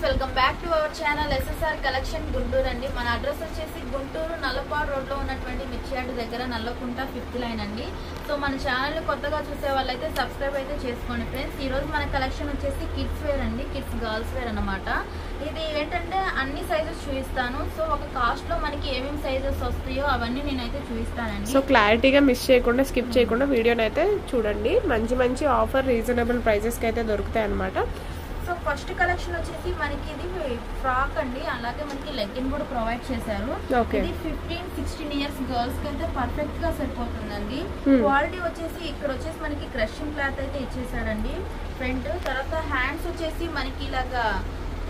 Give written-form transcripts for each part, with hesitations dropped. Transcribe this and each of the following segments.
Welcome back to our channel SSR collection Guntur అండి. మన address వచ్చేసి గుంటూరు నల్లపాడు రోడ్ లో ఉన్నటువంటి మిర్చియార్డ్ దగ్గర నల్లకుంట 5th లైన్ అండి. సో మన ఛానల్ కొత్తగా చూసే వాళ్ళైతే సబ్స్క్రైబ్ అయితే చేసుకోండి ఫ్రెండ్స్. ఈ రోజు మన కలెక్షన్ వచ్చేసి కిడ్స్ వేర్ అండి, కిడ్స్ గర్ల్స్ వేర్ అన్నమాట. ఇది ఏంటంటే అన్ని సైజెస్ చూపిస్తాను. సో ఒక కాస్ట్ లో మనకి ఏమేమి సైజెస్ వస్తాయో అవన్నీ నేనైతే చూపిస్తానండి. సో క్లారిటీగా మిస్ చేయకుండా స్కిప్ చేయకుండా వీడియోని అయితే చూడండి. మంచి మంచి ఆఫర్ రీజనబుల్ ప్రైసెస్ కి అయితే దొరుకుతాయి అన్నమాట. సో ఫస్ట్ కలెక్షన్ వచ్చేసి మనకి ఇది ఫ్రాక్ అండి, అలాగే మనకి లెగ్గిన్ కూడా ప్రొవైడ్ చేశారు. ఇది 15-16 ఇయర్స్ గర్ల్స్ కి అయితే పర్ఫెక్ట్ గా సరిపోతుందండి. క్వాలిటీ వచ్చేసి ఇక్కడ వచ్చేసి మనకి క్రషింగ్ క్లాత్ అయితే ఇచ్చేసారండి ఫ్రంట్. తర్వాత హ్యాండ్స్ వచ్చేసి మనకి ఇలాగా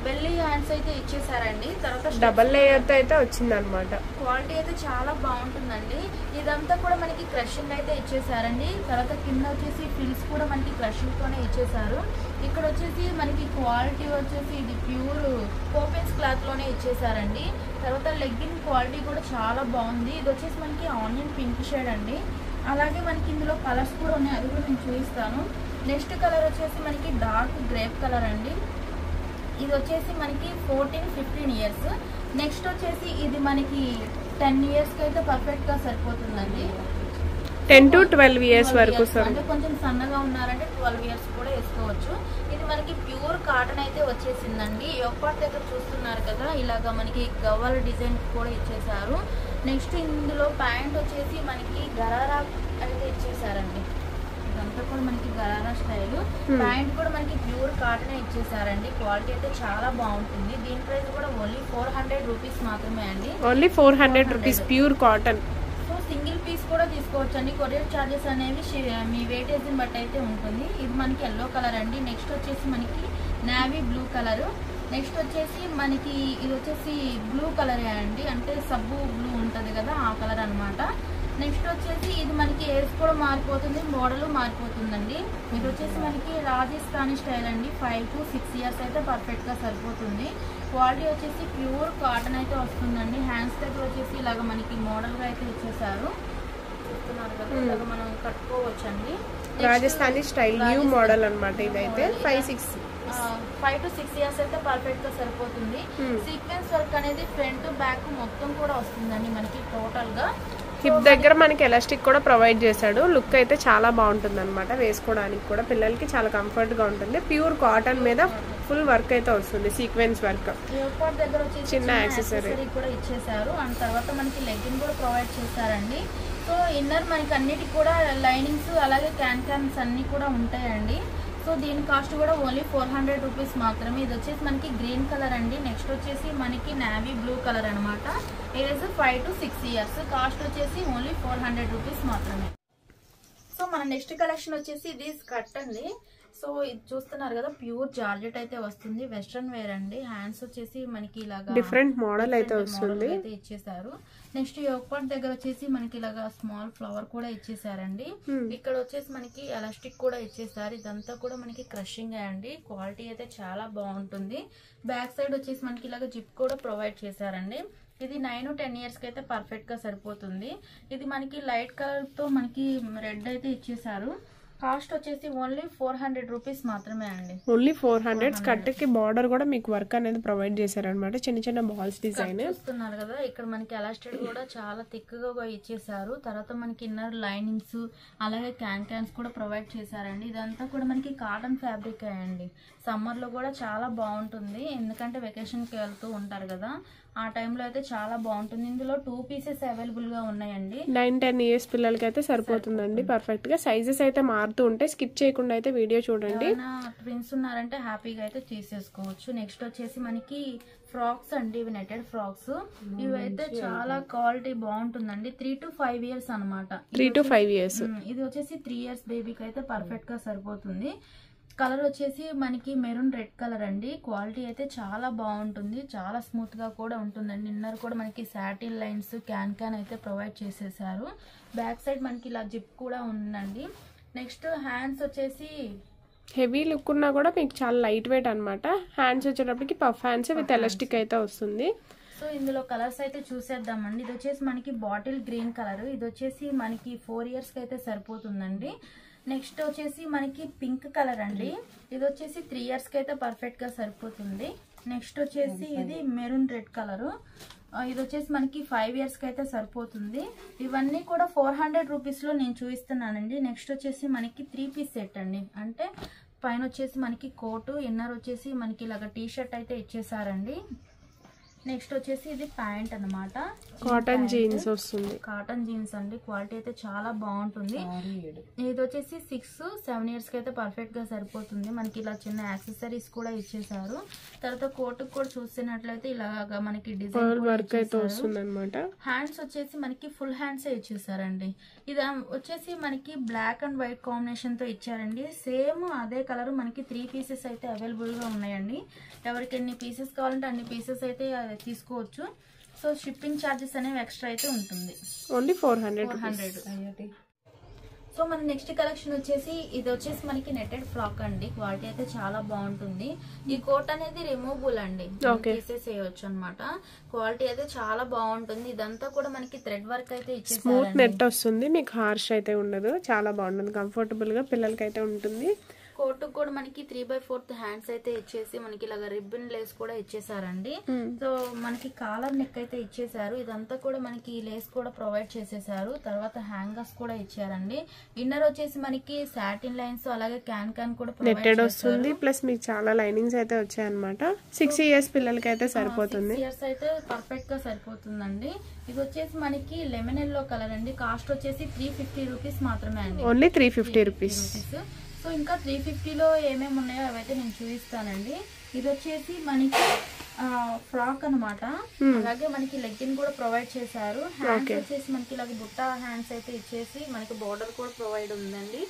బెల్లీ హ్యాండ్స్ అయితే ఇచ్చేసారండి. తర్వాత డబల్ లేయర్ తో అయితే వచ్చింది అనమాట. క్వాలిటీ అయితే చాలా బాగుంటుందండి. ఇదంతా కూడా మనకి క్రషింగ్ అయితే ఇచ్చేసారండి. తర్వాత కింద వచ్చేసి ఫిల్స్ కూడా మనకి క్రషింగ్ తోనే ఇచ్చేసారు. ఇక్కడ వచ్చేసి మనకి క్వాలిటీ వచ్చేసి ఇది ప్యూర్ కోపెన్స్ క్లాత్ లోనే ఇచ్చేసారండి. తర్వాత లెగ్గిన్ క్వాలిటీ కూడా చాలా బాగుంది. ఇది వచ్చేసి మనకి ఆనియన్ పింక్ షేడ్ అండి. అలాగే మనకి ఇందులో కలర్స్ కూడా ఉన్నాయి, అది కూడా నేను చూపిస్తాను. నెక్స్ట్ కలర్ వచ్చేసి మనకి డార్క్ గ్రేప్ కలర్ అండి. ఇది వచ్చేసి మనకి 14-15 ఇయర్స్. నెక్స్ట్ వచ్చేసి ఇది మనకి 10 ఇయర్స్ కి అయితే పర్ఫెక్ట్ గా సరిపోతుందండి. 10 to 12 ఇయర్స్ వరకు అంటే కొంచెం సన్నగా ఉన్నారంటే 12 ఇయర్స్ కూడా వేసుకోవచ్చు. ఇది మనకి ప్యూర్ కాటన్ అయితే వచ్చేసిందండి. ఒక్కటి దగ్గర చూస్తున్నారు కదా, ఇలాగా మనకి గవ్వల డిజైన్ కూడా ఇచ్చేసారు. నెక్స్ట్ ఇందులో ప్యాంట్ వచ్చేసి మనకి గరారా అయితే ఇచ్చేసారండి. ఇదంతా కూడా మనకి గరారా స్టైల్. ప్యాంట్ కూడా మనకి ప్యూర్ కాటన్ ఇచ్చేసారండి. క్వాలిటీ అయితే చాలా బాగుంటుంది. దీని ప్రైస్ కూడా ఓన్లీ 400 రూపీస్ మాత్రమే అండి. Only 400 rupees pure cotton. So single piece కూడా తీసుకోవచ్చు అండి. కొరియర్ చార్జెస్ అనేవి మీ వెయిటేజ్ ని బట్టి అయితే ఉంటుంది. ఇది మనకి ఎల్లో కలర్ అండి. నెక్స్ట్ వచ్చేసి మనకి నావీ బ్లూ కలర్. నెక్స్ట్ వచ్చేసి మనకి ఇది వచ్చేసి బ్లూ కలరే అండి, అంటే సబ్బు బ్లూ ఉంటది కదా ఆ కలర్ అన్నమాట. నెక్స్ట్ వచ్చేసి ఇది మనకి ఏజ్ కూడా మారిపోతుంది, మోడల్ మారిపోతుందండి. ఇది వచ్చేసి మనకి రాజస్థానీ స్టైల్ అండి. 5 to 6 ఇయర్స్ అయితే పర్ఫెక్ట్ గా సరిపోతుంది. క్వాలిటీ వచ్చేసి ప్యూర్ కాటన్ అయితే వస్తుందండి. హ్యాండ్స్ దగ్గర వచ్చేసి ఇలాగ మనకి మోడల్ గా అయితే ఇచ్చేసారు, చూస్తున్నారు కదా, ఇలాగ మనం కట్టుకోవచ్చండి. రాజస్థానీ స్టైల్ న్యూ మోడల్ అన్నమాట. ఇదైతే 5 to 6 ఇయర్స్ అయితే పర్ఫెక్ట్ గా సరిపోతుంది. సీక్వెన్స్ వర్క్ అనేది ఫ్రంట్ బ్యాక్ మొత్తం కూడా వస్తుందండి మనకి టోటల్ గా. హిప్ దగ్గర మనకి ఎలాస్టిక్ కూడా ప్రొవైడ్ చేశాడు. లుక్ అయితే చాలా బాగుంటుంది అనమాట. వేసుకోవడానికి కూడా పిల్లలకి చాలా కంఫర్ట్ గా ఉంటుంది. ప్యూర్ కాటన్ మీద ఫుల్ వర్క్ అయితే వస్తుంది, సీక్వెన్స్ వర్క్. దగ్గర వచ్చేసి చిన్న యాక్సెసరీ కూడా ఇచ్చేసారు. అండ్ తర్వాత మనకి లెగ్గిన్ కూడా ప్రొవైడ్ చేశారండి. సో ఇన్నర్ మనకి అన్నిటికి కూడా లైనింగ్స్ అలాగే క్యాన్స్ అన్ని కూడా ఉంటాయండి. సో దీని కాస్ట్ కూడా ఓన్లీ 400 రూపీస్ మాత్రమే. ఇది వచ్చేసి మనకి గ్రీన్ కలర్ అండి. నెక్స్ట్ వచ్చేసి మనకి నావీ బ్లూ కలర్ అనమాట. Age 5 to 6 years. కాస్ట్ వచ్చేసి ఓన్లీ 400 రూపీస్ మాత్రమే. సో మన నెక్స్ట్ కలెక్షన్ వచ్చేసి ఇది స్కర్ట్ అండి. సో ఇది చూస్తున్నారు కదా, ప్యూర్ జార్జెట్ అయితే వస్తుంది. వెస్ట్రన్ వేర్ అండి. హ్యాండ్స్ వచ్చేసి మనకి ఇలాగా డిఫరెంట్ మోడల్ అయితే వస్తుంది, అయితే ఇచ్చేసారు. నెక్స్ట్ ఒకటి దగ్గర వచ్చేసి మనకి ఇలాగా స్మాల్ ఫ్లవర్ కూడా ఇచ్చేసారండి. ఇక్కడ వచ్చేసి మనకి ఎలాస్టిక్ కూడా ఇచ్చేసారు. ఇదంతా కూడా మనకి క్రషింగ్ అండి. క్వాలిటీ అయితే చాలా బాగుంటుంది. బ్యాక్ సైడ్ వచ్చేసి మనకి ఇలాగా జిప్ కూడా ప్రొవైడ్ చేశారండి. ఇది 9 to 10 ఇయర్స్ కి అయితే పర్ఫెక్ట్ గా సరిపోతుంది. ఇది మనకి లైట్ కలర్ తో మనకి రెడ్ అయితే ఇచ్చేసారు. కాస్ట్ వచ్చేసి ఓన్లీ 400 రూపీస్ మాత్రమే అండి. ఓన్లీ 400. స్కర్ట్ కి బార్డర్ కూడా మీకు వర్క్ అనేది ప్రొవైడ్ చేశారనమాట. చిన్న చిన్న బాల్స్ డిజైన్ చూస్తున్నారు కదా. ఇక్కడ మనకి ఎలాస్టిక్ కూడా చాలా థిక్ గా ఇచ్చేసారు. తర్వాత మనకి ఇన్నర్ లైనింగ్స్ అలాగే క్యాన్స్ కూడా ప్రొవైడ్ చేశారండి. ఇదంతా కూడా మనకి కాటన్ ఫ్యాబ్రిక్ అండి. సమ్మర్ లో కూడా చాలా బాగుంటుంది, ఎందుకంటే వెకేషన్ కి వెళ్తూ ఉంటారు కదా, ఆ టైంలో అయితే చాలా బాగుంటుంది. ఇందులో 2 పీసెస్ అవైలబుల్ గా ఉన్నాయండి. 9-10 ఇయర్స్ పిల్లలకి అయితే సరిపోతుందండి పర్ఫెక్ట్ గా. సైజెస్ అయితే మారుతూ ఉంటాయి, స్కిప్ చేయకుండా అయితే వీడియో చూడండి. ట్విన్స్ ఉన్నారంటే హ్యాపీగా అయితే తీసేసుకోవచ్చు. నెక్స్ట్ వచ్చేసి మనకి ఫ్రాక్స్ అండి, ఇవి నెట్టెడ్ ఫ్రాక్స్. ఇవి అయితే చాలా క్వాలిటీ బాగుంటుందండి. 3 to 5 ఇయర్స్ అనమాట. 3 to 5 ఇయర్స్. ఇది వచ్చేసి 3 ఇయర్స్ బేబీకి అయితే పర్ఫెక్ట్ గా సరిపోతుంది. కలర్ వచ్చేసి మనకి మెరూన్ రెడ్ కలర్ అండి. క్వాలిటీ అయితే చాలా బాగుంటుంది, చాలా స్మూత్ గా కూడా ఉంటుందండి. ఇన్నర్ కూడా మనకి సాటిన్ లైన్స్ క్యాన్ అయితే ప్రొవైడ్ చేసేసారు. బ్యాక్ సైడ్ మనకి ఇలా జిప్ కూడా ఉందండి. నెక్స్ట్ హ్యాండ్స్ వచ్చేసి హెవీ లుక్ ఉన్నా కూడా మీకు చాలా లైట్ వెయిట్ అనమాట. హ్యాండ్స్ వచ్చేటప్పటికి పఫ్ హ్యాండ్స్ విత్ ఎలాస్టిక్ అయితే వస్తుంది. సో ఇందులో కలర్స్ అయితే చూసేద్దామండి. ఇది వచ్చేసి మనకి బాటిల్ గ్రీన్ కలర్. ఇది వచ్చేసి మనకి 4 ఇయర్స్ కి అయితే సరిపోతుందండి. నెక్స్ట్ వచ్చేసి మనకి పింక్ కలర్ అండి. ఇది వచ్చేసి 3 ఇయర్స్ కి అయితే పర్ఫెక్ట్ గా సరిపోతుంది. నెక్స్ట్ వచ్చేసి ఇది మెరూన్ రెడ్ కలర్. ఇది వచ్చేసి మనకి 5 years కి అయితే సరిపోతుంది. ఇవన్నీ కూడా 400 రూపీస్లో నేను చూపిస్తున్నానండి. నెక్స్ట్ వచ్చేసి మనకి 3 piece సెట్ అండి. అంటే పైన వచ్చేసి మనకి కోటు, ఇన్నర్ వచ్చేసి మనకి ఇలాగ టీ షర్ట్ అయితే ఇచ్చేసారండి. నెక్స్ట్ వచ్చేసి ఇది ప్యాంట్ అన్నమాట. కాటన్ జీన్స్ వస్తుంది. కాటన్ జీన్స్ అండి. క్వాలిటీ అయితే చాలా బాగుంటుంది. ఇది వచ్చేసి 6-7 years కి అయితే పర్ఫెక్ట్ గా సరిపోతుంది. మనకి ఇలా చిన్న యాక్సెసరీస్ కూడా ఇచ్చేసారు. తర్వాత కోట్ కూడా చూస్తున్నట్లయితే ఇలాగా మనకి డిజైన్ వర్క్ అయితే వస్తుంది అనమాట. హ్యాండ్స్ వచ్చేసి మనకి ఫుల్ హ్యాండ్స్ ఇచ్చేసారండి. ఇది వచ్చేసి మనకి బ్లాక్ అండ్ వైట్ కాంబినేషన్ తో ఇచ్చారండి. సేమ్ అదే కలర్ మనకి 3 pieces అయితే అవైలబుల్ గా ఉన్నాయండి. ఎవరికి ఎన్ని పీసెస్ కావాలంటే అన్ని పీసెస్ అయితే తీసుకోవచ్చు. సో షిప్పింగ్ ఛార్జెస్ అనేవి ఎక్స్ట్రా అయితే ఉంటుంది. ఓన్లీ 400. సో మన నెక్స్ట్ కలెక్షన్ వచ్చేసి ఇది వచ్చేసి మనకి నెట్టెడ్ ఫ్రాక్ అండి. క్వాలిటీ అయితే చాలా బాగుంటుంది. ఈ కోట్ అనేది రిమూవబుల్ అండి, తీసేసేయచ్చు అనమాట. క్వాలిటీ అయితే చాలా బాగుంటుంది. ఇదంతా కూడా మనకి థ్రెడ్ వర్క్ అయితే ఇచ్చేసారు. స్మూత్ నెట్ వస్తుంది, మీకు హార్ష్ అయితే ఉండదు. చాలా బాగుంటుంది, కంఫర్టబుల్ గా పిల్లలకి అయితే ఉంటుంది. కోట్ కూడా మనకి 3/4 హ్యాండ్స్ అయితే ఇచ్చేసి మనకి ఇలాగ రిబ్బన్ లేస్ కూడా ఇచ్చేసారండి. సో మనకి కాలర్ నెక్ అయితే ఇచ్చేసారు. ఇదంతా కూడా మనకి లేస్ కూడా ప్రొవైడ్ చేసేసారు. తర్వాత హ్యాంగర్స్ కూడా ఇచ్చారండి. ఇన్నర్ వచ్చేసి మనకి సాటిన్ లైన్స్ అలాగే క్యాన్ కూడా నెట్టెడ్ వస్తుంది. ప్లస్ మీకు చాలా లైనింగ్స్ అయితే వచ్చాయన్నమాట. 6 years పిల్లలకి అయితే సరిపోతుంది. 6 years అయితే పర్ఫెక్ట్ గా సరిపోతుందండి. ఇది వచ్చేసి మనకి లెమన్ ఎల్లో కలర్ అండి. కాస్ట్ వచ్చేసి 350 రూపీస్ మాత్రమే అండి. Only 350 rupees. సో ఇంకా 350లో ఏమేమి ఉన్నాయో అవైతే నేను చూపిస్తానండి. ఇది వచ్చేసి మనకి ఫ్రాక్ అనమాట. అలాగే మనకి లెగ్గిన్ కూడా ప్రొవైడ్ చేశారు. హ్యాండ్స్ వచ్చేసి మనకి ఇలాగ బుట్ట హ్యాండ్స్ అయితే ఇచ్చేసి మనకి బోర్డర్ కూడా ప్రొవైడ్ ఉందండి.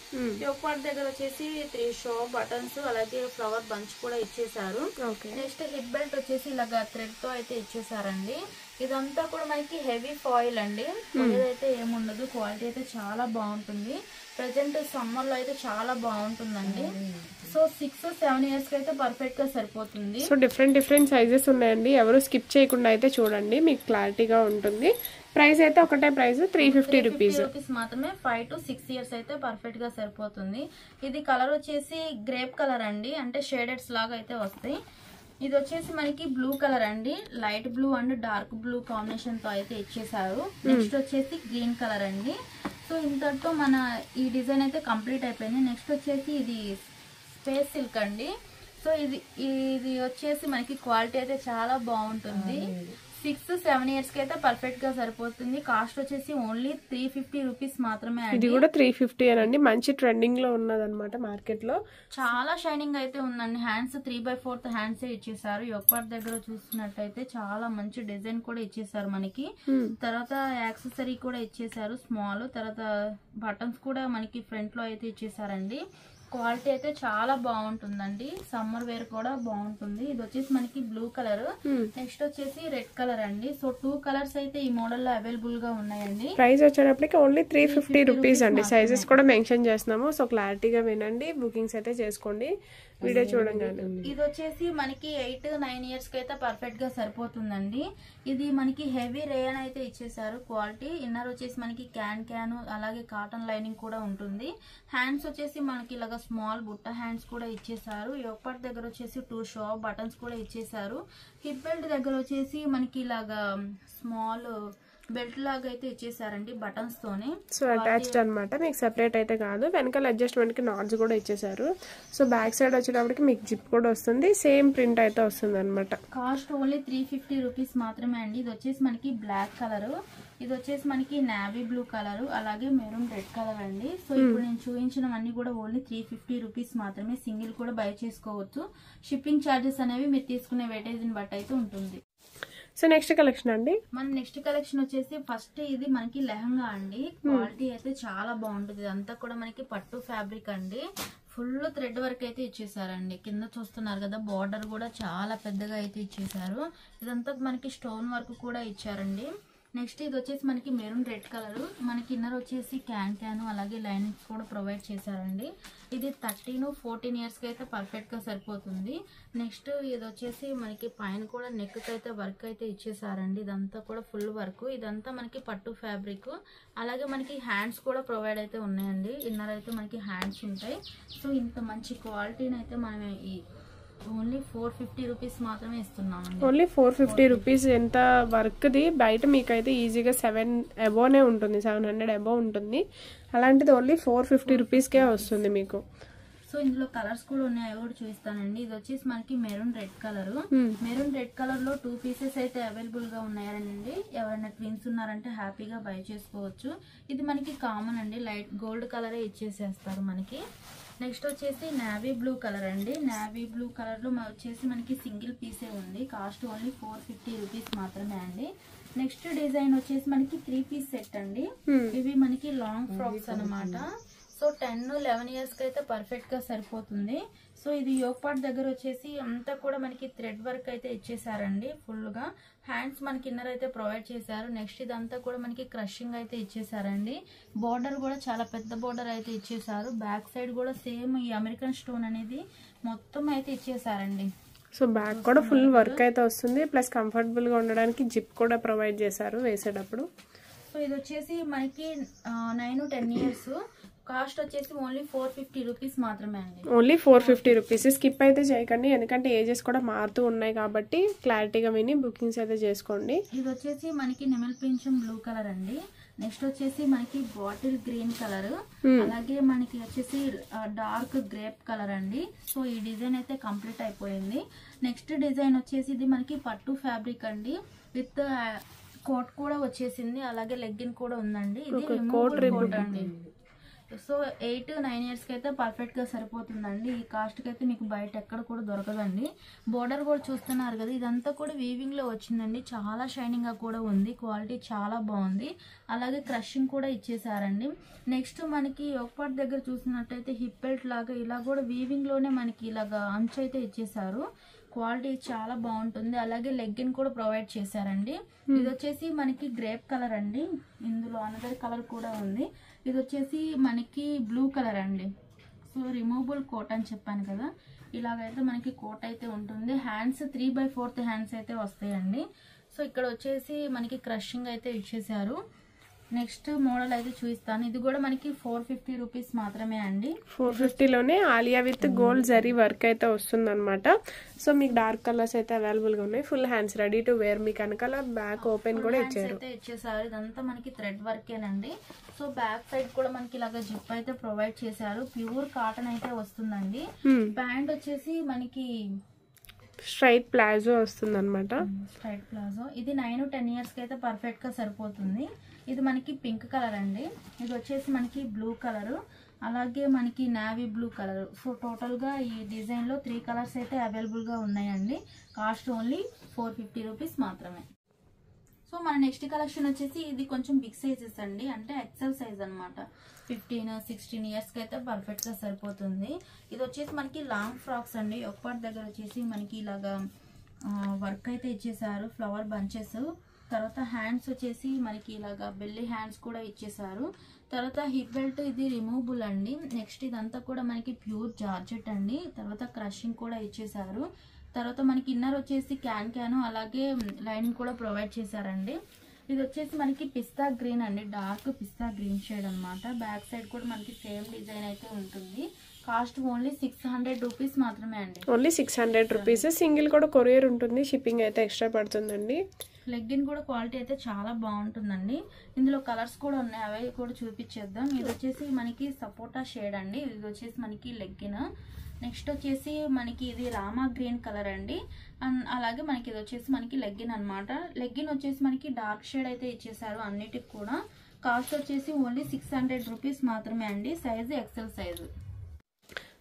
యోక్ పార్ట్ దగ్గర వచ్చేసి 3 షో బటన్స్ అలాగే ఫ్లవర్ బంచ్ కూడా ఇచ్చేసారు. నెక్స్ట్ హిప్ బెల్ట్ వచ్చేసి ఇలాగ థ్రెడ్ తో అయితే ఇచ్చేసారండి. ఇదంతా కూడా మనకి హెవీ ఫాయిల్ అండి. అయితే ఏముండదు, క్వాలిటీ అయితే చాలా బాగుంటుంది. ప్రెసెంట్ సమ్మర్ లో అయితే చాలా బాగుంటుందండి. సో 6-7 years కి అయితే పర్ఫెక్ట్ గా సరిపోతుంది. సో డిఫరెంట్ సైజెస్ ఉన్నాయండి. ఎవరు స్కిప్ చేయకుండా అయితే చూడండి, మీకు క్లారిటీగా ఉంటుంది. ప్రైస్ అయితే ఒకటే ప్రైస్ 350 రూపీస్ మాత్రమే. 5 to 6 years అయితే పర్ఫెక్ట్ గా సరిపోతుంది. ఇది కలర్ వచ్చేసి గ్రేప్ కలర్ అండి. అంటే షేడెడ్స్ లాగా అయితే వస్తాయి. ఇది వచ్చేసి మనకి బ్లూ కలర్ అండి. Light blue and dark blue combination తో అయితే ఇచ్చేసారు. నెక్స్ట్ వచ్చేసి గ్రీన్ కలర్ అండి. సో ఇంతటితో మన ఈ డిజైన్ అయితే కంప్లీట్ అయిపోయింది. నెక్స్ట్ వచ్చేసి ఇది స్పేస్ సిల్క్ అండి. సో ఇది వచ్చేసి మనకి క్వాలిటీ అయితే చాలా బాగుంటుంది. 6-7 years కి అయితే పర్ఫెక్ట్ గా సరిపోతుంది. కాస్ట్ వచ్చేసి ఓన్లీ 350 రూపీస్ మాత్రమే. ఇది కూడా 350 అనండి. మంచి ట్రెండింగ్ లో ఉన్నదన్నమాట మార్కెట్ లో. చాలా షైనింగ్ అయితే ఉందండి. హ్యాండ్స్ 3/4 హ్యాండ్స్ ఇచ్చేసారు. యొక్కటి దగ్గర చూసినట్టయితే చాలా మంచి డిజైన్ కూడా ఇచ్చేసారు మనకి. తర్వాత యాక్సెసరీ కూడా ఇచ్చేసారు స్మాల్. తర్వాత బటన్స్ కూడా మనకి ఫ్రంట్ లో అయితే ఇచ్చేసారండి. క్వాలిటీ అయితే చాలా బాగుంటుందండి. సమ్మర్ వేర్ కూడా బాగుంటుంది. ఇది వచ్చేసి మనకి బ్లూ కలర్. నెక్స్ట్ వచ్చేసి రెడ్ కలర్ అండి. సో 2 కలర్స్ అయితే ఈ మోడల్ లో అవైలబుల్ గా ఉన్నాయండి. ప్రైస్ వచ్చేటప్పటికి ఓన్లీ 350 రూపీస్ అండి. సైజెస్ కూడా మెన్షన్ చేస్తున్నాము. సో క్లారిటీగా వినండి, బుకింగ్స్ అయితే చేసుకోండి వీడియో చూడంగానే. ఇది వచ్చేసి మనకి 8-9 years కి అయితే పర్ఫెక్ట్ గా సరిపోతుందండి. ఇది మనకి హెవీ రేయన్ అయితే ఇచ్చేసారు. క్వాలిటీ ఇన్నర్ వచ్చేసి మనకి క్యాన్ అలాగే కాటన్ లైనింగ్ కూడా ఉంటుంది. హ్యాండ్స్ వచ్చేసి మనకి ఇలాగ స్మాల్ బుట్ట హ్యాండ్స్ కూడా ఇచ్చేసారు. యోగపాట్ దగ్గర వచ్చేసి 2 షో బటన్స్ కూడా ఇచ్చేసారు. హిప్ బెల్ట్ దగ్గర వచ్చేసి మనకి ఇలాగా స్మాల్ బెల్ట్ లాగా అయితే ఇచ్చేసారండి బటన్స్ తోనే. సో అటాచ్డ్ అనమాట, మీకు సెపరేట్ అయితే కాదు. వెనకాల అడ్జస్ట్మెంట్ కి నాట్స్ కూడా ఇచ్చేసారు. సో బ్యాక్ సైడ్ వచ్చేటప్పటికి మీకు జిప్ కూడా వస్తుంది. సేమ్ ప్రింట్ అయితే వస్తుంది అనమాట. కాస్ట్ ఓన్లీ 350 రూపీస్ మాత్రమే అండి. ఇది వచ్చేసి మనకి బ్లాక్ కలర్, ఇది వచ్చేసి మనకి నావీ బ్లూ కలర్, అలాగే మెరూన్ రెడ్ కలర్ అండి. సో ఇప్పుడు నేను చూపించినవన్నీ కూడా ఓన్లీ 350 రూపీస్ మాత్రమే. సింగిల్ కూడా బై చేసుకోవచ్చు. షిప్పింగ్ ఛార్జెస్ అనేవి మీరు తీసుకునే వెయిటేజ్ ని బట్టి అయితే ఉంటుంది. సో నెక్స్ట్ కలెక్షన్ అండి. మన నెక్స్ట్ కలెక్షన్ వచ్చేసి ఫస్ట్ ఇది మనకి లెహంగా అండి. క్వాలిటీ అయితే చాలా బాగుంటుంది. ఇదంతా కూడా మనకి పట్టు ఫ్యాబ్రిక్ అండి. ఫుల్ థ్రెడ్ వర్క్ అయితే ఇచ్చేసారండి. కింద చూస్తున్నారు కదా, బార్డర్ కూడా చాలా పెద్దగా అయితే ఇచ్చేసారు. ఇదంతా మనకి స్టోన్ వర్క్ కూడా ఇచ్చారండి. నెక్స్ట్ ఇది వచ్చేసి మనకి మెరూన్ రెడ్ కలర్. మనకి ఇన్నర్ వచ్చేసి క్యాన్ అలాగే లైనింగ్స్ కూడా ప్రొవైడ్ చేశారండి. ఇది 13-14 years కి అయితే పర్ఫెక్ట్ గా సరిపోతుంది. నెక్స్ట్ ఇది వచ్చేసి మనకి పైన కూడా నెక్ అయితే వర్క్ అయితే ఇచ్చేసారండి. ఇదంతా కూడా ఫుల్ వర్క్. ఇదంతా మనకి పట్టు ఫ్యాబ్రిక్. అలాగే మనకి హ్యాండ్స్ కూడా ప్రొవైడ్ అయితే ఉన్నాయండి. ఇన్నర్ అయితే మనకి హ్యాండ్స్ ఉంటాయి. సో ఇంత మంచి క్వాలిటీని అయితే మనం ఓన్లీ 450 రూపీస్ మాత్రమే ఇస్తున్నామండి. Only 450 rupees. ఎంత వర్క్ది బయట మీకైతే ఈజీగా 7 అబోనే ఉంటుంది, 700 అబో ఉంటుంది. అలాంటిది ఓన్లీ 450 రూపీస్కే వస్తుంది మీకు. సో ఇందులో కలర్స్ కూడా ఉన్నాయి, అవి కూడా చూపిస్తానండి. ఇది వచ్చేసి మనకి maroon red colour. Maroon red colour లో 2 పీసెస్ అయితే అవైలబుల్ గా ఉన్నాయండి. ఎవరైనా ట్విన్స్ ఉన్నారంటే హ్యాపీగా బై చేసుకోవచ్చు. ఇది మనకి కామన్ అండి, లైట్ గోల్డ్ కలరే ఇచ్చేసేస్తారు మనకి. నెక్స్ట్ వచ్చేసి నావీ బ్లూ కలర్ అండి. నావీ బ్లూ కలర్ లో వచ్చేసి మనకి సింగిల్ పీసే ఉంది, కాస్ట్ ఓన్లీ 450 రూపీస్ మాత్రమే అండి. నెక్స్ట్ డిజైన్ వచ్చేసి మనకి 3 పీస్ సెట్ అండి. ఇవి మనకి లాంగ్ ఫ్రాక్స్ అన్నమాట. సో 10-11 ఇయర్స్ కి అయితే పర్ఫెక్ట్ గా సరిపోతుంది. సో ఇది యోక్ పార్ట్ దగ్గర వచ్చేసి అంతా కూడా మనకి థ్రెడ్ వర్క్ అయితే ఇచ్చేసారండి ఫుల్ గా. హ్యాండ్స్ మనకి ఇన్నర్ అయితే ప్రొవైడ్ చేశారు. నెక్స్ట్ ఇదంతా కూడా మనకి క్రషింగ్ అయితే ఇచ్చేసారండి. బోర్డర్ కూడా చాలా పెద్ద బోర్డర్ అయితే ఇచ్చేసారు. బ్యాక్ సైడ్ కూడా సేమ్ ఈ అమెరికన్ స్టోన్ అనేది మొత్తం అయితే ఇచ్చేసారండి. సో బ్యాక్ కూడా ఫుల్ వర్క్ అయితే వస్తుంది, ప్లస్ కంఫర్టబుల్ గా ఉండడానికి జిప్ కూడా ప్రొవైడ్ చేశారు వేసేటప్పుడు. సో ఇది వచ్చేసి మనకి 9-10 ఇయర్స్, కాస్ట్ వచ్చేసి ఓన్లీ 450 రూపీస్ మాత్రమే అండి. Only 450 rupees. స్కిప్ అయితే చేయకండి, ఎందుకంటే ఏజెస్ కూడా మారుతూ ఉన్నాయి కాబట్టి క్లారిటీగా విని బుకింగ్స్ అయితే చేసుకోండి. ఇది వచ్చేసి మనకి నెమల్ పింఛం బ్లూ కలర్ అండి. నెక్స్ట్ వచ్చేసి మనకి బాటిల్ గ్రీన్ కలర్, అలాగే మనకి వచ్చేసి డార్క్ గ్రేప్ కలర్ అండి. సో ఈ డిజైన్ అయితే కంప్లీట్ అయిపోయింది. నెక్స్ట్ డిజైన్ వచ్చేసి ఇది మనకి పట్టు ఫ్యాబ్రిక్ అండి, విత్ కోట్ కూడా వచ్చేసింది, అలాగే లెగ్గిన్ కూడా ఉందండి. ఇది కోట్ అండి. సో 8-9 ఇయర్స్ కి అయితే పర్ఫెక్ట్ గా సరిపోతుందండి. ఈ కాస్ట్ కి అయితే మీకు బయట ఎక్కడ కూడా దొరకదండి. బోర్డర్ కూడా చూస్తున్నారు కదా, ఇదంతా కూడా వీవింగ్ లో వచ్చిందండి. చాలా షైనింగ్ గా కూడా ఉంది, క్వాలిటీ చాలా బాగుంది. అలాగే క్రషింగ్ కూడా ఇచ్చేసారండి. నెక్స్ట్ మనకి యోక్ పార్ట్ దగ్గర చూసినట్టయితే హిప్ బెల్ట్ లాగా ఇలా కూడా వీవింగ్ లోనే మనకి ఇలాగా అంచు అయితే ఇచ్చేసారు. క్వాలిటీ చాలా బాగుంటుంది. అలాగే లెగ్గిన్ కూడా ప్రొవైడ్ చేశారండి. ఇది వచ్చేసి మనకి గ్రేప్ కలర్ అండి. ఇందులో అనదర్ కలర్ కూడా ఉంది. ఇది వచ్చేసి మనకి బ్లూ కలర్ అండి. సో రిమూవబుల్ కోట్ అని చెప్పాను కదా, ఇలాగైతే మనకి కోట్ అయితే ఉంటుంది. హ్యాండ్స్ 3/4 హ్యాండ్స్ అయితే వస్తాయండి. సో ఇక్కడ వచ్చేసి మనకి క్రషింగ్ అయితే ఇచ్చేసారు. నెక్స్ట్ మోడల్ అయితే చూపిస్తాను. ఇది కూడా మనకి 450 రూపీస్ మాత్రమే అండి. 450లోనే Alia with gold zari work అయితే వస్తుంది అనమాట. సో మీకు డార్క్ కలర్స్ అయితే అవైలబుల్ గా ఉన్నాయి. Full hands ready to wear. మీకు వెనకాల బ్యాక్ ఓపెన్ కూడా ఇచ్చేసారు. ఇదంతా మనకి థ్రెడ్ వర్కేనండి. సో బ్యాక్ సైడ్ కూడా మనకి ఇలాగ జిప్ అయితే ప్రొవైడ్ చేశారు. ప్యూర్ కాటన్ అయితే వస్తుందండి. ప్యాంట్ వచ్చేసి మనకి స్ట్రైట్ ప్లాజో వస్తుంది అనమాట. Straight palazzo. ఇది 9-10 ఇయర్స్ కి అయితే పర్ఫెక్ట్ గా సరిపోతుంది. ఇది మనకి పింక్ కలర్ అండి. ఇది వచ్చేసి మనకి బ్లూ కలర్, అలాగే మనకి navy blue colour. So total గా ఈ డిజైన్ లో 3 కలర్స్ అయితే అవైలబుల్ గా ఉన్నాయండి. కాస్ట్ ఓన్లీ 450 రూపీస్ మాత్రమే. సో మన నెక్స్ట్ కలెక్షన్ వచ్చేసి ఇది కొంచెం బిగ్ సైజెస్ అండి, అంటే ఎక్సెల్ సైజ్ అనమాట. 15-16 ఇయర్స్ కి అయితే పర్ఫెక్ట్ గా సరిపోతుంది. ఇది వచ్చేసి మనకి లాంగ్ ఫ్రాక్స్ అండి. ఒక పార్ట్ దగ్గర వచ్చేసి మనకి ఇలాగా వర్క్ అయితే ఇచ్చేసారు, ఫ్లవర్ బంచెస్. తర్వాత హ్యాండ్స్ వచ్చేసి మనకి ఇలాగా బెల్లి హ్యాండ్స్ కూడా ఇచ్చేసారు. తర్వాత హిప్ బెల్ట్ ఇది రిమూవబుల్ అండి. నెక్స్ట్ ఇదంతా కూడా మనకి ప్యూర్ జార్జెట్ అండి. తర్వాత క్రషింగ్ కూడా ఇచ్చేసారు. తర్వాత మనకి ఇన్నర్ వచ్చేసి క్యాన్ అలాగే లైనింగ్ కూడా ప్రొవైడ్ చేశారండి. ఇది వచ్చేసి మనకి పిస్తా గ్రీన్ అండి, డార్క్ పిస్తా గ్రీన్ షేడ్ అనమాట. బ్యాక్ సైడ్ కూడా మనకి సేమ్ డిజైన్ అయితే ఉంటుంది. కాస్ట్ ఓన్లీ 600 రూపీస్ మాత్రమే అండి. Only 600 rupees. సింగిల్ కూడా కొరియర్ ఉంటుంది, షిప్పింగ్ అయితే ఎక్స్ట్రా పడుతుందండి. లెగ్గిన్ కూడా క్వాలిటీ అయితే చాలా బాగుంటుందండి. ఇందులో కలర్స్ కూడా ఉన్నాయి, అవి కూడా చూపించేద్దాం. ఇది వచ్చేసి మనకి సపోటా షేడ్ అండి. ఇది వచ్చేసి మనకి లెగ్గిన్. నెక్స్ట్ వచ్చేసి మనకి ఇది రామా గ్రీన్ కలర్ అండి. అలాగే మనకి ఇది వచ్చేసి మనకి లెగ్గిన్ అనమాట. లెగ్గిన్ వచ్చేసి మనకి డార్క్ షేడ్ అయితే ఇచ్చేసారు అన్నిటికి కూడా. కాస్ట్ వచ్చేసి ఓన్లీ 600 రూపీస్ మాత్రమే అండి. Size XL size.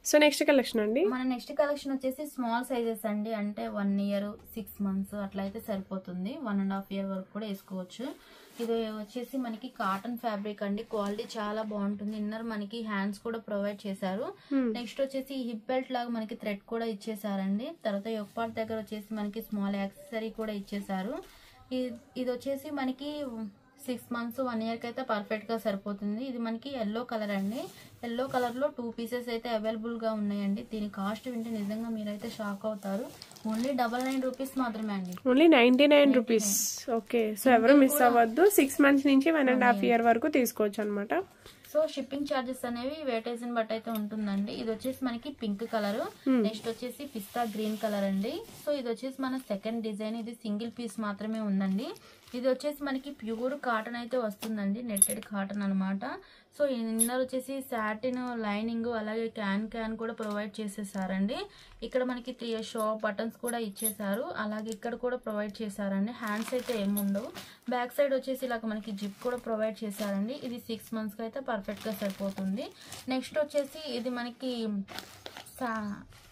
So next collection అండి, మన నెక్స్ట్ కలెక్షన్ వచ్చేసి స్మాల్ సైజెస్ అండి. అంటే 1 ఇయర్ 6 మంత్స్ అట్లా అయితే సరిపోతుంది. 1.5 ఇయర్ వరకు కూడా వేసుకోవచ్చు. ఇది వచ్చేసి మనకి కాటన్ ఫ్యాబ్రిక్ అండి. క్వాలిటీ చాలా బాగుంటుంది. ఇన్నర్ మనకి హ్యాండ్స్ కూడా ప్రొవైడ్ చేశారు. నెక్స్ట్ వచ్చేసి హిప్ బెల్ట్ లాగా మనకి థ్రెడ్ కూడా ఇచ్చేసారండి. తర్వాత యోక్ పార్ట్ దగ్గర వచ్చేసి మనకి స్మాల్ యాక్సెసరీ కూడా ఇచ్చేసారు. ఇది వచ్చేసి మనకి 6 మంత్స్ 1 ఇయర్ కి అయితే పర్ఫెక్ట్ గా సరిపోతుంది. ఇది మనకి ఎల్లో కలర్ అండి. ఎల్లో కలర్ లో 2 పీసెస్ అయితే అవైలబుల్ గా ఉన్నాయండి. దీని కాస్ట్ వింటే నిజంగా మీరైతే షాక్ అవుతారు. ఓన్లీ 99 రూపీస్ మాత్రమే అండి. Only 99 rupees. ఓకే, సో ఎవరు మిస్ అవ్వద్దు. 6 మంత్స్ నుంచి 1.5 ఇయర్ వరకు తీసుకోవచ్చు అనమాట. సో సో షిప్పింగ్ ఛార్జెస్ అనేవి వెయిటేజ్ ని బట్టి అయితే ఉంటుందండి. ఇది వచ్చేసి మనకి పింక్ కలర్, నెక్స్ట్ వచ్చేసి పిస్తా గ్రీన్ కలర్ అండి. సో ఇది వచ్చేసి మన సెకండ్ డిజైన్, ఇది సింగిల్ పీస్ మాత్రమే ఉందండి. ఇది వచ్చేసి మనకి ప్యూర్ కాటన్ అయితే వస్తుందండి, నెట్టెడ్ కాటన్ అనమాట. సో ఇన్నర్ వచ్చేసి సాటిన్ లైనింగ్ అలాగే క్యాన్ కూడా ప్రొవైడ్ చేసేసారండి. ఇక్కడ మనకి 3 షో బటన్స్ కూడా ఇచ్చేసారు, అలాగే ఇక్కడ కూడా ప్రొవైడ్ చేశారండి. హ్యాండ్స్ అయితే ఏముండవు. బ్యాక్ సైడ్ వచ్చేసి ఇలాగ మనకి జిప్ కూడా ప్రొవైడ్ చేశారండి. ఇది 6 months కి అయితే పర్ఫెక్ట్ గా సరిపోతుంది. నెక్స్ట్ వచ్చేసి ఇది మనకి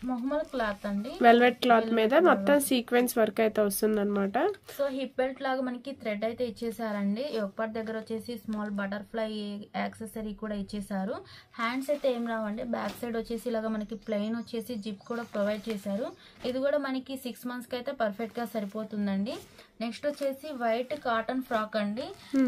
మొహమ్మల్ క్లాత్ అండి, వెల్వెట్ క్లాత్ మీద మొత్తం సీక్వెన్స్ వర్క్ అయితే వస్తుంది అనమాట. సో హిప్ బెల్ట్ లాగా మనకి థ్రెడ్ అయితే ఇచ్చేసారండి. యోగపాట్ దగ్గర వచ్చేసి స్మాల్ బటర్ఫ్లై యాక్సెసరీ కూడా ఇచ్చేసారు. హ్యాండ్స్ అయితే ఏం రావండి. బ్యాక్ సైడ్ వచ్చేసి ఇలాగా మనకి ప్లెయిన్ వచ్చేసి జిప్ కూడా ప్రొవైడ్ చేశారు. ఇది కూడా మనకి 6 months కి అయితే పర్ఫెక్ట్ గా సరిపోతుందండి. నెక్స్ట్ వచ్చేసి వైట్ కాటన్ ఫ్రాక్ అండి.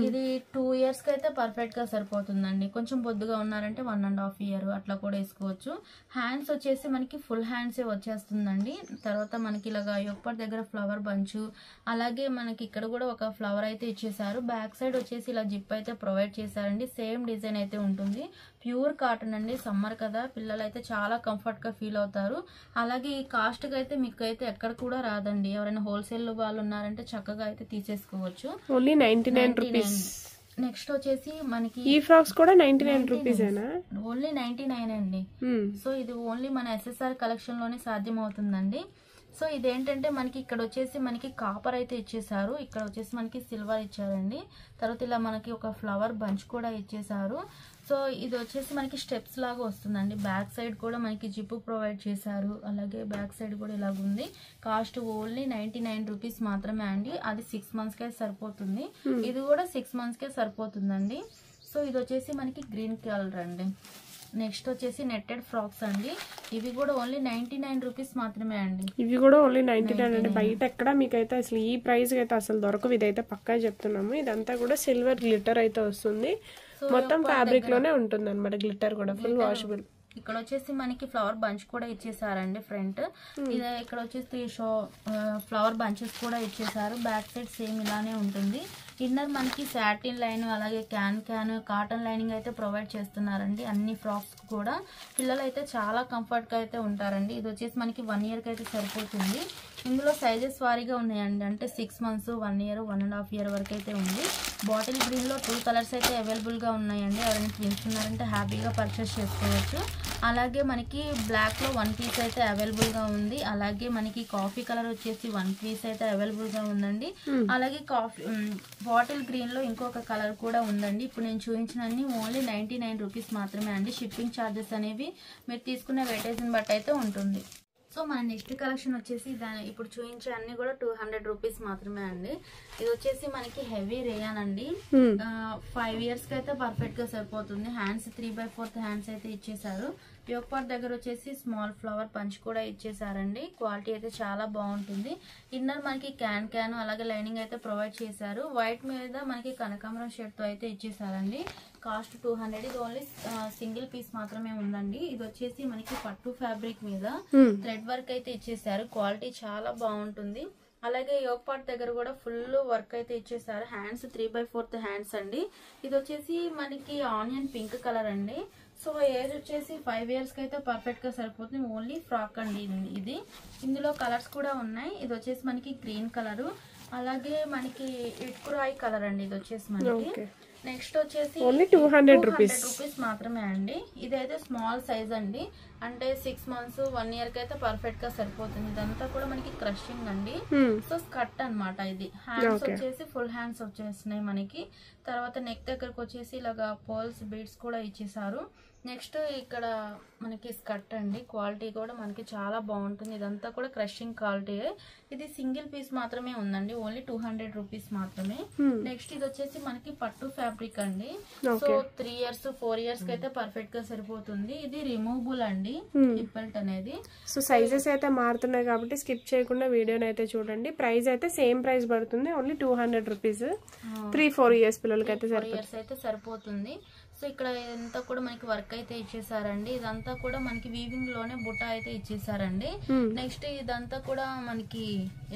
ఇది 2 years కి అయితే పర్ఫెక్ట్ గా సరిపోతుందండి. కొంచెం బొద్దుగా ఉన్నారంటే 1.5 year అట్లా కూడా వేసుకోవచ్చు. హ్యాండ్స్ వచ్చేసి మనకి ఫుల్ హ్యాండ్స్ వచ్చేస్తుందండి. తర్వాత మనకి ఇలాగా యోగపాట్ దగ్గర ఫ్లవర్ బంచ్, అలాగే మనకి ఇక్కడ కూడా ఒక ఫ్లవర్ అయితే ఇచ్చేసారు. బ్యాక్ సైడ్ వచ్చేసి ఇలా జిప్ అయితే ప్రొవైడ్ చేశారండి. సేమ్ డిజైన్ అయితే ఉంటుంది. ప్యూర్ కాటన్ అండి, సమ్మర్ కదా, పిల్లలు అయితే చాలా కంఫర్ట్ గా ఫీల్ అవుతారు. అలాగే ఈ కాస్ట్ కి అయితే మీకు అయితే ఎక్కడ కూడా రాదండి. ఎవరైనా హోల్సేల్ వాళ్ళు ఉన్నారంటే చక్కగా అయితే తీసేసుకోవచ్చు. Only 99 rupees. నెక్స్ట్ వచ్చేసి మనకి ఈ ఫ్రాక్స్ కూడా 99 రూపీసేనా? ఓన్లీ 99 అండి. సో ఇది ఓన్లీ మన ఎస్ఎస్ఆర్ కలెక్షన్ లోనే సాధ్యం అవుతుందండి. సో ఇదేంటంటే మనకి ఇక్కడ వచ్చేసి మనకి కాపర్ అయితే ఇచ్చేసారు, ఇక్కడ వచ్చేసి మనకి సిల్వర్ ఇచ్చారండి. తర్వాత ఇలా మనకి ఒక ఫ్లవర్ బంచ్ కూడా ఇచ్చేసారు. సో ఇది వచ్చేసి మనకి స్టెప్స్ లాగా వస్తుందండి. బ్యాక్ సైడ్ కూడా మనకి జిప్ ప్రొవైడ్ చేశారు, అలాగే బ్యాక్ సైడ్ కూడా ఇలాగ ఉంది. కాస్ట్ ఓన్లీ 99 రూపీస్ మాత్రమే అండి. అది 6 months కే సరిపోతుంది. ఇది కూడా 6 months కే సరిపోతుందండి. సో ఇది వచ్చేసి మనకి గ్రీన్ కలర్ అండి. నెక్స్ట్ వచ్చేసి నెట్టెడ్ ఫ్రాక్స్ అండి. ఇవి కూడా ఓన్లీ 99 రూపీస్ మాత్రమే అండి. ఇవి కూడా ఓన్లీ 99 అండి. బయట ఎక్కడ మీకైతే అసలు ఈ ప్రైస్ అయితే అసలు దొరకవు. ఇదైతే పక్కా చెప్తున్నాము. ఇదంతా కూడా సిల్వర్ గ్లిటర్ అయితే వస్తుంది. మొత్తం ఫ్యాబ్రిక్ లోనే ఉంటుంది అనమాట. గ్లిటర్ కూడా ఫుల్ వాషబుల్. ఇక్కడ వచ్చేసి మనకి ఫ్లవర్ బంచ్ కూడా ఇచ్చేసారండి ఫ్రంట్. ఇది ఇక్కడ వచ్చేసి ఫ్లవర్ బంచెస్ కూడా ఇచ్చేసారు. బ్యాక్ సైడ్ సేమ్ ఇలానే ఉంటుంది. ఇన్నర్ మనకి సాటిన్ లైన్ అలాగే క్యాన్ కాటన్ లైనింగ్ అయితే ప్రొవైడ్ చేస్తున్నారండి. అన్ని ఫ్రాక్స్ కూడా పిల్లలు అయితే చాలా కంఫర్ట్ గా అయితే ఉంటారండి. ఇది వచ్చేసి మనకి 1 year కి అయితే సరిపోతుంది. ఇందులో సైజెస్ వారీగా ఉన్నాయండి. అంటే 6 months, 1 year, 1.5 year వరకు అయితే ఉంది. బాటిల్ గ్రీన్ లో 2 కలర్స్ అయితే అవైలబుల్ గా ఉన్నాయండి. ఎవరైనా ట్విన్స్ ఉన్నారంటే హ్యాపీగా పర్చేస్ చేసుకోవచ్చు. అలాగే మనకి బ్లాక్ లో 1 piece అయితే అవైలబుల్ గా ఉంది. అలాగే మనకి కాఫీ కలర్ వచ్చేసి 1 piece అయితే అవైలబుల్ గా ఉందండి. అలాగే బాటిల్ గ్రీన్ లో ఇంకొక కలర్ కూడా ఉందండి. ఇప్పుడు నేను చూపించినన్ని ఓన్లీ 99 రూపీస్ మాత్రమే అండి. షిప్పింగ్ ఛార్జెస్ అనేవి మీరు తీసుకునే వెయిటేజ్ ని బట్టి అయితే ఉంటుంది. సో మన నెక్స్ట్ కలెక్షన్ వచ్చేసి ఇప్పుడు చూపించే అన్ని కూడా 200 రూపీస్ మాత్రమే అండి. ఇది వచ్చేసి మనకి హెవీ రేయాన్ అండి. 5 years కి అయితే పర్ఫెక్ట్ గా సరిపోతుంది. హ్యాండ్స్ 3/4 హ్యాండ్స్ అయితే ఇచ్చేసారు. యోగపాట్ దగ్గర వచ్చేసి స్మాల్ ఫ్లవర్ పంచ్ కూడా ఇచ్చేసారండి. క్వాలిటీ అయితే చాలా బాగుంటుంది. ఇన్నర్ మనకి క్యాన్ అలాగే లైనింగ్ అయితే ప్రొవైడ్ చేశారు. వైట్ మీద మనకి కనకాంబరం షేడ్ తో అయితే ఇచ్చేసారండి. కాస్ట్ 200. ఇది ఓన్లీ సింగిల్ పీస్ మాత్రమే ఉందండి. ఇది వచ్చేసి మనకి పట్టు ఫ్యాబ్రిక్ మీద థ్రెడ్ వర్క్ అయితే ఇచ్చేసారు. క్వాలిటీ చాలా బాగుంటుంది. అలాగే యోగపాట్ దగ్గర కూడా ఫుల్ వర్క్ అయితే ఇచ్చేసారు. హ్యాండ్స్ 3/4 హ్యాండ్స్ అండి. ఇది వచ్చేసి మనకి ఆనియన్ పింక్ కలర్ అండి. సో ఏజ్ వచ్చేసి 5 years కి అయితే పర్ఫెక్ట్ గా సరిపోతుంది. ఓన్లీ ఫ్రాక్ అండి ఇది. ఇందులో కలర్స్ కూడా ఉన్నాయి. ఇది వచ్చేసి మనకి గ్రీన్ కలర్, అలాగే మనకి ఇటుకురాయి కలర్ అండి. ఇది వచ్చేసి మనకి నెక్స్ట్ వచ్చేసి 200 రూపీస్ మాత్రమే అండి. ఇదైతే స్మాల్ సైజ్ అండి. అంటే 6 months, 1 year కి అయితే పర్ఫెక్ట్ గా సరిపోతుంది. ఇదంతా కూడా మనకి క్రషింగ్ అండి. సో స్కర్ట్ అన్నమాట. ఇది హ్యాండ్స్ వచ్చేసి ఫుల్ హ్యాండ్స్ వచ్చేస్తున్నాయి మనకి. తర్వాత నెక్ దగ్గరకు వచ్చేసి ఇలాగా పోల్స్ బీడ్స్ కూడా ఇచ్చేసారు. నెక్స్ట్ ఇక్కడ మనకి స్కర్ట్ అండి. క్వాలిటీ కూడా మనకి చాలా బాగుంటుంది. ఇదంతా కూడా క్రషింగ్ క్వాలిటీ. ఇది సింగిల్ పీస్ మాత్రమే ఉందండి. ఓన్లీ 200 రూపీస్ మాత్రమే. నెక్స్ట్ ఇది వచ్చేసి మనకి పట్టు ఫ్యాబ్రిక్ అండి. సో 3 years, 4 years కి అయితే పర్ఫెక్ట్ గా సరిపోతుంది. ఇది రిమూవబుల్ అండి హిప్ బెల్ట్ అనేది. సో సైజెస్ అయితే మారుతున్నాయి కాబట్టి స్కిప్ చేయకుండా వీడియోని అయితే చూడండి. ప్రైస్ అయితే సేమ్ ప్రైస్ పడుతుంది. Only 200 rupees. 3-4 years పిల్లలకి అయితే సరిపోతుంది. సో ఇక్కడ ఇదంతా కూడా మనకి వర్క్ అయితే ఇచ్చేసారండి. ఇదంతా కూడా మనకి వీవింగ్ లోనే బుట్ట అయితే ఇచ్చేసారండి. నెక్స్ట్ ఇదంతా కూడా మనకి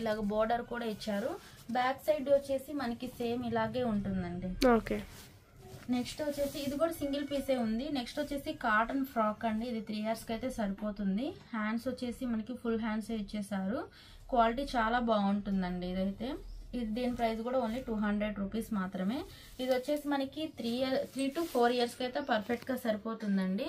ఇలాగ బోర్డర్ కూడా ఇచ్చారు. బ్యాక్ సైడ్ వచ్చేసి మనకి సేమ్ ఇలాగే ఉంటుందండి. ఓకే. నెక్స్ట్ వచ్చేసి ఇది కూడా సింగిల్ పీసే ఉంది. నెక్స్ట్ వచ్చేసి కాటన్ ఫ్రాక్ అండి. ఇది 3 years కి అయితే సరిపోతుంది. హ్యాండ్స్ వచ్చేసి మనకి ఫుల్ హ్యాండ్స్ ఇచ్చేసారు. క్వాలిటీ చాలా బాగుంటుందండి ఇదైతే. దీని ప్రైస్ కూడా ఓన్లీ 200 రూపీస్ మాత్రమే. ఇది వచ్చేసి మనకి 3 to 4 years కి అయితే పర్ఫెక్ట్ గా సరిపోతుందండి.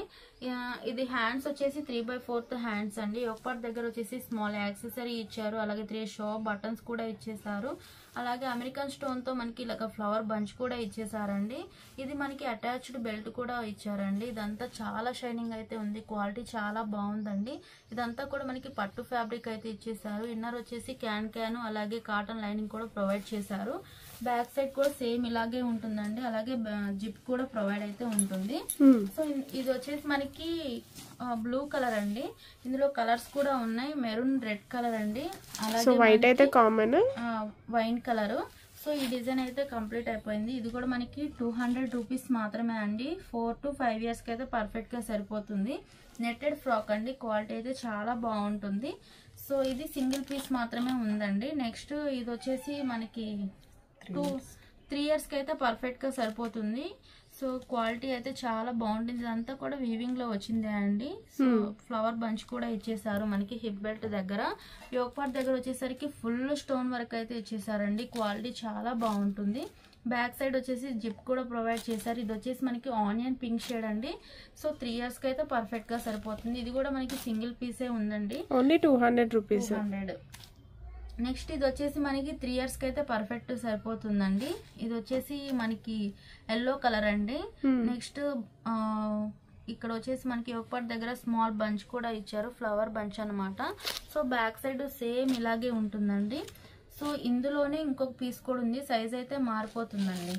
ఇది హ్యాండ్స్ వచ్చేసి 3/4 హ్యాండ్స్ అండి. ఒక పార్ట్ దగ్గర వచ్చేసి స్మాల్ యాక్సెసరీ ఇచ్చారు. అలాగే 3 షో బటన్స్ కూడా ఇచ్చేసారు. అలాగే అమెరికన్ స్టోన్ తో మనకి ఇలాగ ఫ్లవర్ బంచ్ కూడా ఇచ్చేసారండి. ఇది మనకి అటాచ్డ్ బెల్ట్ కూడా ఇచ్చారండి. ఇదంతా చాలా షైనింగ్ అయితే ఉంది. క్వాలిటీ చాలా బాగుందండి. ఇదంతా కూడా మనకి పట్టు ఫ్యాబ్రిక్ అయితే ఇచ్చేసారు. ఇన్నర్ వచ్చేసి క్యాన్ అలాగే కాటన్ లైనింగ్ కూడా ప్రొవైడ్ చేశారు. బ్యాక్ సైడ్ కూడా సేమ్ ఇలాగే ఉంటుందండి. అలాగే జిప్ కూడా ప్రొవైడ్ అయితే ఉంటుంది. సో ఇది వచ్చేసి మనకి బ్లూ కలర్ అండి. ఇందులో కలర్స్ కూడా ఉన్నాయి. మెరూన్, రెడ్ కలర్ అండి. అలాగే వైట్ అయితే కామన్, వైన్ కలర్. సో ఈ డిజైన్ అయితే కంప్లీట్ అయిపోయింది. ఇది కూడా మనకి 200 రూపీస్ మాత్రమే అండి. 4 to 5 years కి అయితే పర్ఫెక్ట్ గా సరిపోతుంది. నెట్టెడ్ ఫ్రాక్ అండి. క్వాలిటీ అయితే చాలా బాగుంటుంది. సో ఇది సింగిల్ పీస్ మాత్రమే ఉందండి. నెక్స్ట్ ఇది వచ్చేసి మనకి 3 years కి అయితే పర్ఫెక్ట్ గా సరిపోతుంది. సో క్వాలిటీ అయితే చాలా బాగుంటుంది. ఇదంతా కూడా వీవింగ్ లో వచ్చిందే అండి. సో ఫ్లవర్ బంచ్ కూడా ఇచ్చేసారు మనకి హిప్ బెల్ట్ దగ్గర. యోక్ పార్ట్ దగ్గర వచ్చేసరికి ఫుల్ స్టోన్ వర్క్ అయితే ఇచ్చేసారండి. క్వాలిటీ చాలా బాగుంటుంది. బ్యాక్ సైడ్ వచ్చేసి జిప్ కూడా ప్రొవైడ్ చేశారు. ఇది వచ్చేసి మనకి ఆనియన్ పింక్ షేడ్ అండి. సో 3 years కి అయితే పర్ఫెక్ట్ గా సరిపోతుంది. ఇది కూడా మనకి సింగిల్ పీసే ఉందండి. Only 200 rupees. నెక్స్ట్ ఇది వచ్చేసి మనకి 3 years కి అయితే పర్ఫెక్ట్ సరిపోతుందండి. ఇది వచ్చేసి మనకి ఎల్లో కలర్ అండి. నెక్స్ట్ ఇక్కడ వచ్చేసి మనకి ఒక పార్ట్ దగ్గర స్మాల్ బంచ్ కూడా ఇచ్చారు. ఫ్లవర్ బంచ్ అన్నమాట. సో బ్యాక్ సైడ్ సేమ్ ఇలాగే ఉంటుందండి. సో ఇందులోనే ఇంకొక పీస్ కూడా ఉంది. సైజ్ అయితే మారిపోతుందండి.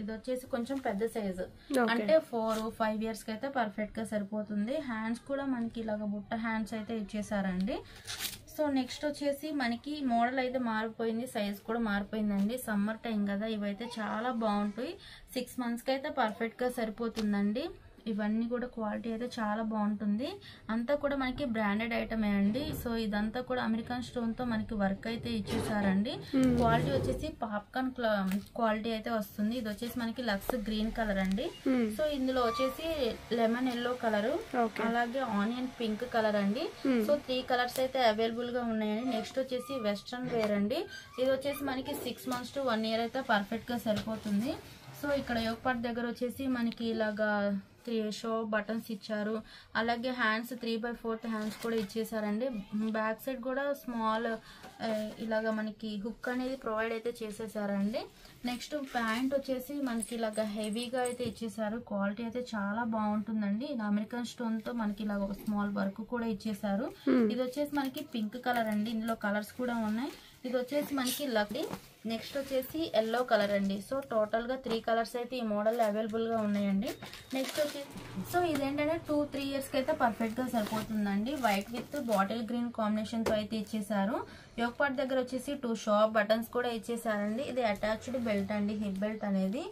ఇది వచ్చేసి కొంచెం పెద్ద సైజు, అంటే 4-5 years కి అయితే పర్ఫెక్ట్ గా సరిపోతుంది. హ్యాండ్స్ కూడా మనకి ఇలాగ బుట్ట హ్యాండ్స్ అయితే ఇచ్చేసారండి. సో నెక్స్ట్ వచ్చేసి మనకి మోడల్ అయితే మారిపోయింది. సైజ్ కూడా మారిపోయిందండి. సమ్మర్ టైం కదా, ఇవైతే చాలా బాగుంటాయి. 6 months కి అయితే పర్ఫెక్ట్ గా సరిపోతుందండి. ఇవన్నీ కూడా క్వాలిటీ అయితే చాలా బాగుంటుంది. అంతా కూడా మనకి బ్రాండెడ్ ఐటమే అండి. సో ఇదంతా కూడా అమెరికన్ స్టోన్ తో మనకి వర్క్ అయితే ఇచ్చేసారండి. క్వాలిటీ వచ్చేసి పాప్కార్న్ క్వాలిటీ అయితే వస్తుంది. ఇది వచ్చేసి మనకి లక్స్ గ్రీన్ కలర్ అండి. సో ఇందులో వచ్చేసి లెమన్ ఎల్లో కలర్, అలాగే ఆనియన్ పింక్ కలర్ అండి. సో 3 కలర్స్ అయితే అవైలబుల్ గా ఉన్నాయండి. నెక్స్ట్ వచ్చేసి వెస్ట్రన్ వేర్ అండి. ఇది వచ్చేసి మనకి 6 months to 1 year అయితే పర్ఫెక్ట్ గా సరిపోతుంది. సో ఇక్కడ యోక్ పార్ట్ దగ్గర వచ్చేసి మనకి ఇలాగా 3 షో బటన్స్ ఇచ్చారు. అలాగే హ్యాండ్స్ 3/4 హ్యాండ్స్ కూడా ఇచ్చేసారండి. బ్యాక్ సైడ్ కూడా స్మాల్ ఇలాగా మనకి హుక్ అనేది ప్రొవైడ్ అయితే చేసేసారండి. నెక్స్ట్ ప్యాంట్ వచ్చేసి మనకి ఇలాగా హెవీగా అయితే ఇచ్చేసారు. క్వాలిటీ అయితే చాలా బాగుంటుందండి. ఇది అమెరికన్ స్టోన్ తో మనకి ఇలాగ ఒక స్మాల్ వర్క్ కూడా ఇచ్చేసారు. ఇది వచ్చేసి మనకి పింక్ కలర్ అండి. ఇందులో కలర్స్ కూడా ఉన్నాయి. ఇది వచ్చేసి మనకి లక్కీ. నెక్స్ట్ వచ్చేసి ఎల్లో కలర్ అండి. సో టోటల్ గా 3 కలర్స్ అయితే ఈ మోడల్ అవైలబుల్ గా ఉన్నాయండి. నెక్స్ట్ వచ్చేసి సో ఇదేంటంటే 2-3 years కి అయితే పర్ఫెక్ట్ గా సరిపోతుందండి. White with bottle green combination తో అయితే ఇచ్చేసారు. యోక్ పార్ట్ దగ్గర వచ్చేసి 2 షాప్ బటన్స్ కూడా ఇచ్చేసారండి. ఇది అటాచ్డ్ బెల్ట్ అండి, హిప్ బెల్ట్ అనేది.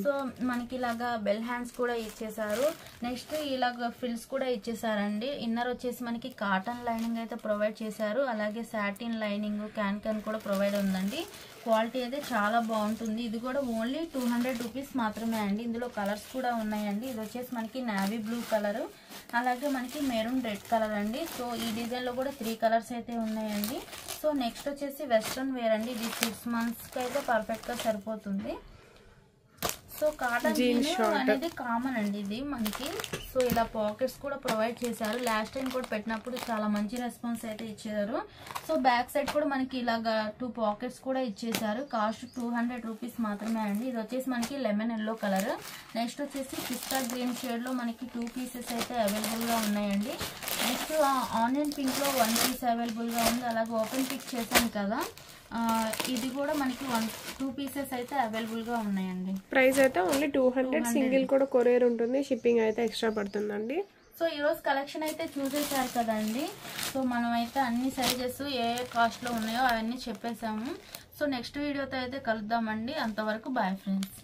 సో మనకి ఇలాగా బెల్ హ్యాండ్స్ కూడా ఇచ్చేసారు. నెక్స్ట్ ఇలాగ ఫ్రిల్స్ కూడా ఇచ్చేసారండి. ఇన్నర్ వచ్చేసి మనకి కాటన్ లైనింగ్ అయితే ప్రొవైడ్ చేశారు. అలాగే సాటిన్ లైనింగ్ క్యాన్ కూడా ప్రొవైడ్ ఉందండి. క్వాలిటీ అయితే చాలా బాగుంటుంది. ఇది కూడా ఓన్లీ 200 రూపీస్ మాత్రమే అండి. ఇందులో కలర్స్ కూడా ఉన్నాయండి. ఇది వచ్చేసి మనకి నావీ బ్లూ కలర్, అలాగే మనకి మెరూన్ రెడ్ కలర్ అండి. సో ఈ డిజైన్ లో కూడా 3 కలర్స్ అయితే ఉన్నాయండి. సో నెక్స్ట్ వచ్చేసి వెస్ట్రన్ వేర్ అండి. ఇది 6 months కి అయితే పర్ఫెక్ట్ గా సరిపోతుంది. సో కాటన్ జీన్స్ అనేది కామన్ అండి ఇది మనకి. సో ఇలా పాకెట్స్ కూడా ప్రొవైడ్ చేశారు. లాస్ట్ టైం కూడా పెట్టినప్పుడు చాలా మంచి రెస్పాన్స్ అయితే ఇచ్చారు. సో బ్యాక్ సైడ్ కూడా మనకి ఇలాగా 2 పాకెట్స్ కూడా ఇచ్చేసారు. కాస్ట్ 200 రూపీస్ మాత్రమే అండి. ఇది వచ్చేసి మనకి లెమన్ ఎల్లో కలర్. నెక్స్ట్ వచ్చేసి పిస్తా గ్రీన్ షేడ్ లో మనకి 2 pieces అయితే అవైలబుల్ గా ఉన్నాయండి. నెక్స్ట్ ఆనియన్ పింక్ లో 1 piece అవైలబుల్ గా ఉంది. అలాగే ఓపెన్ పిక్ చేశాను కదా, ఇది కూడా మనకి 2 pieces అయితే అవైలబుల్ గా ఉన్నాయండి. ప్రైస్ అయితే ఓన్లీ 200. సింగిల్ కూడా కొరియర్ ఉంటుంది. షిప్పింగ్ అయితే ఎక్స్ట్రా పడుతుందండి. సో ఈరోజు కలెక్షన్ అయితే చూసేసారు కదండి. సో మనం అయితే అన్ని సైజెస్ ఏ కాస్ట్ లో ఉన్నాయో అవన్నీ చెప్పేసాము. సో నెక్స్ట్ వీడియోతో అయితే కలుద్దామండి. అంతవరకు బాయ్ ఫ్రెండ్స్.